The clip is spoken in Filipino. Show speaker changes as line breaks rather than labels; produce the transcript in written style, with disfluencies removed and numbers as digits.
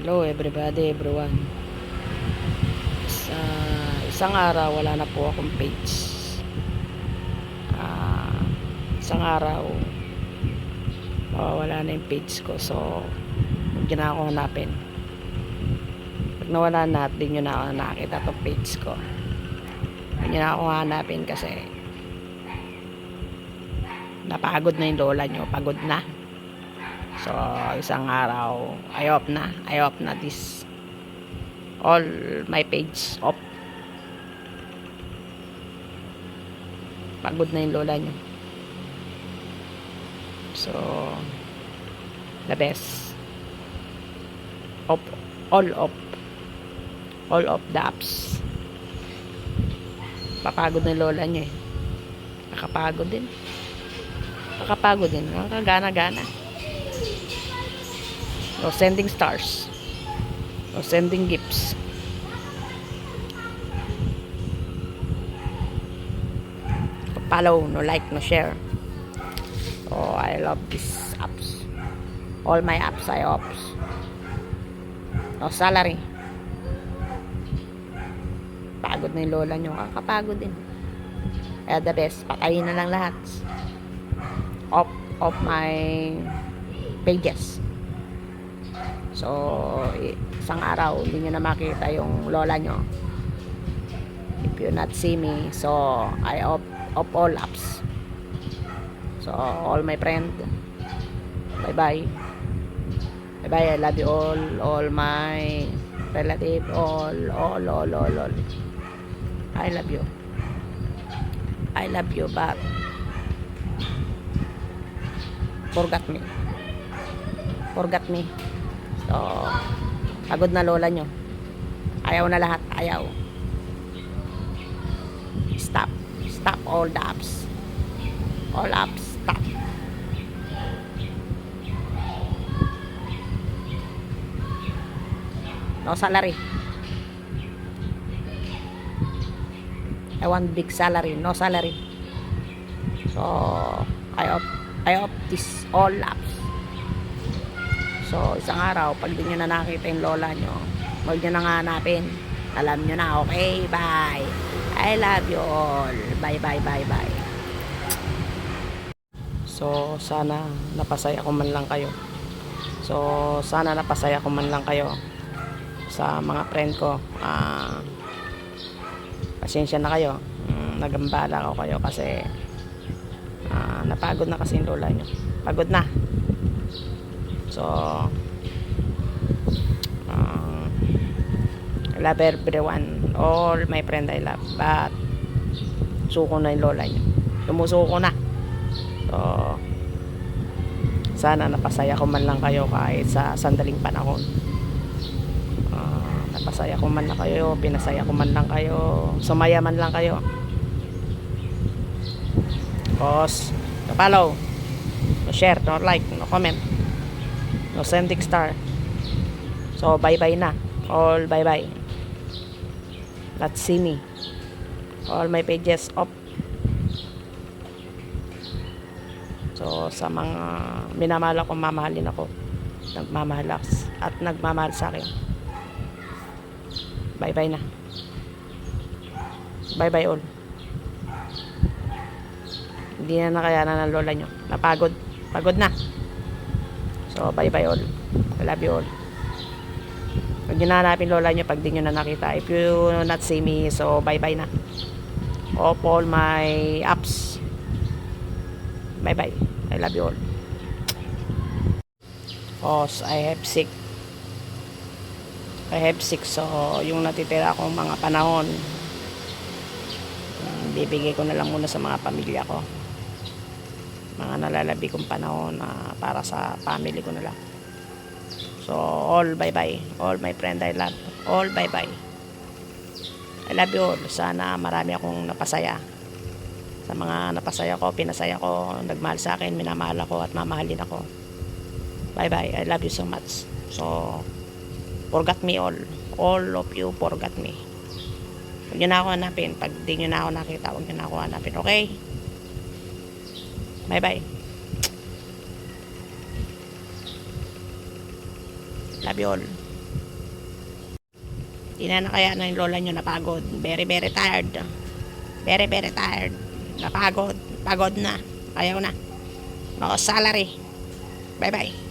Hello everybody, everyone. Sa isang araw wala na po akong page. Isang araw mawawala na yung page ko. So huwag nyo na ako hanapin. Pag nawala na, di nyo na ako nakakita itong page ko. Huwag nyo na ako hanapin kasi napagod na yung lola nyo. Pagod na. So isang araw I off na this all my page off. Pagod na yung lola nyo. So the best off, all of the apps. Papagod na yung lola nyo eh. Nakakapagod din, nakakagana-gana. No sending stars, no sending gifts. Follow, no like, no share. Oh, I love these apps. All my apps I off. No salary. Pagod na yung lola nyo. Kakapagod din. Kaya the best, patayin na lang lahat. Off my pages. So isang araw hindi nyo na makita yung lola nyo. If you not see me, so I off all apps. So all my friend, bye bye, I love you all my relative, all I love you but forgot me. So pagod na lola nyo, ayaw na lahat, ayaw. Stop all the apps, stop. No salary. I want big salary, no salary. So I off this all apps. So isang araw pag di nyo na nakita yung lola nyo, huwag nyo nang hanapin. Alam nyo na, okay? Bye. I love you all. Bye. So sana napasaya ko man lang kayo. Sa mga friend ko. Pasensya na kayo. Nagambala ko kayo kasi napagod na kasi yung lola nyo. Pagod na. So I love everyone, all my friend I love, but suko na yung lola nyo. Sumusuko na. So sana napasaya ko man lang kayo kahit sa sandaling panahon. Napasaya ko man lang kayo, pinasaya ko man lang kayo, sumaya man lang kayo. Boss, no follow, no share, no like, no comment, no sending star. So bye na, all bye. Let's see me, all my pages off. So sa mga minamahal ako, mamahalin ako, nagmamahal at nagmamahal sa akin. Bye na, bye all. Hindi na nakayanan ng lola nyo, napagod na. So bye all, I love you all. Huwag nyo na hanapin lola nyo pag di nyo na nakita. If you not see me, so bye na. Off all my apps. Bye. I love you all. Cause I have sick. So yung natitira akong mga panahon, bibigay ko na lang muna sa mga pamilya ko. Mga nalalabi kong panahon para sa family ko na lang. So all bye. All my friend I love. All bye. I love you all. Sana marami akong napasaya. Sa mga napasaya ko, pinasaya ko, nagmahal sa akin, minamahal ako at mamahalin ako. Bye. I love you so much. So forgot me all of you, forgot me. Huwag nyo na ako hanapin. Pag di nyo na ako nakita, huwag nyo na ako hanapin, okay? Bye. Love you all. Hindi na kaya ng lola nyo napagod. Very, very tired. Very, very tired. Napagod. Pagod na. Ayaw na. No salary. Bye-bye.